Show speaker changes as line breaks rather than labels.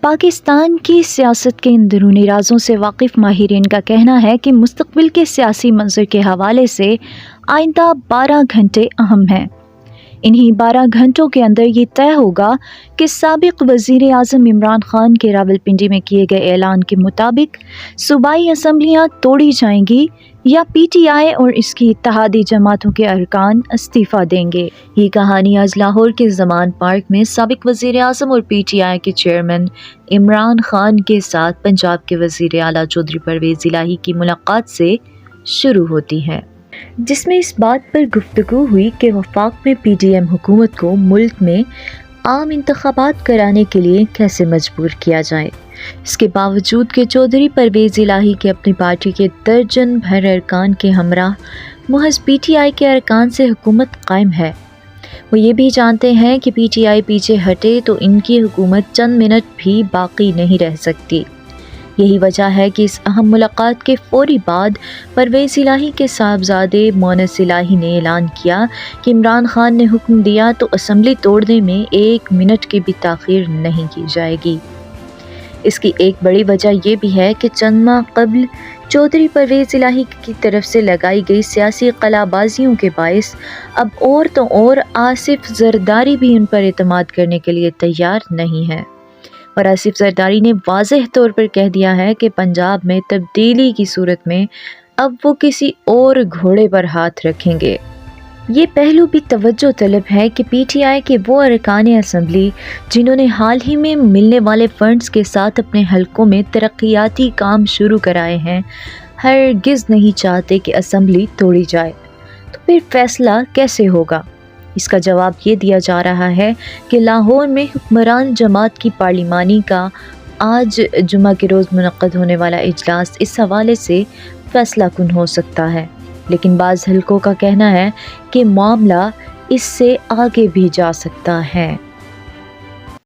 پاکستان کی سیاست کے اندرونی رازوں سے واقف ماہرین کا کہنا ہے کہ مستقبل کے سیاسی منظر کے حوالے سے آئندہ 12 گھنٹے اہم ہیں۔ انہی 12 گھنٹوں کے اندر یہ طے ہوگا کہ سابق وزیر اعظم عمران خان کے راولپنڈی میں کیے گئے اعلان کے مطابق صوبائی اسمبلیاں توڑی جائیں گی یا پی ٹی آئی اور اس کی اتحادی جماعتوں کے ارکان استعفیٰ دیں گے۔ یہ کہانی آج لاہور کے زمان پارک میں سابق وزیر اعظم اور پی ٹی آئی کے چیئرمین عمران خان کے ساتھ پنجاب کے وزیر اعلیٰ چودھری پرویز الہی کی ملاقات سے شروع ہوتی ہے، جس میں اس بات پر گفتگو ہوئی کہ وفاق میں پی ڈی ایم حکومت کو ملک میں عام انتخابات کرانے کے لیے کیسے مجبور کیا جائے۔ اس کے باوجود کہ چودھری پرویز الہی کے اپنی پارٹی کے درجن بھر ارکان کے ہمراہ محض پی ٹی آئی کے ارکان سے حکومت قائم ہے، وہ یہ بھی جانتے ہیں کہ پی ٹی آئی پیچھے ہٹے تو ان کی حکومت چند منٹ بھی باقی نہیں رہ سکتی۔ یہی وجہ ہے کہ اس اہم ملاقات کے فوری بعد پرویز الہی کے صاحبزادے مونس الہی نے اعلان کیا کہ عمران خان نے حکم دیا تو اسمبلی توڑنے میں 1 منٹ کی بھی تاخیر نہیں کی جائے گی۔ اس کی ایک بڑی وجہ یہ بھی ہے کہ چند ماہ قبل چودھری پرویز الہی کی طرف سے لگائی گئی سیاسی قلعہ بازیوں کے باعث اب اور تو اور آصف زرداری بھی ان پر اعتماد کرنے کے لیے تیار نہیں ہے، اور آصف زرداری نے واضح طور پر کہہ دیا ہے کہ پنجاب میں تبدیلی کی صورت میں اب وہ کسی اور گھوڑے پر ہاتھ رکھیں گے۔ یہ پہلو بھی توجہ طلب ہے کہ پی ٹی آئی کے وہ ارکان اسمبلی جنہوں نے حال ہی میں ملنے والے فنڈز کے ساتھ اپنے حلقوں میں ترقیاتی کام شروع کرائے ہیں، ہرگز نہیں چاہتے کہ اسمبلی توڑی جائے۔ تو پھر فیصلہ کیسے ہوگا؟ اس کا جواب یہ دیا جا رہا ہے کہ لاہور میں حکمران جماعت کی پارلیمانی کا آج جمعہ کے روز منعقد ہونے والا اجلاس اس حوالے سے فیصلہ کن ہو سکتا ہے، لیکن بعض حلقوں کا کہنا ہے کہ معاملہ اس سے آگے بھی جا سکتا ہے۔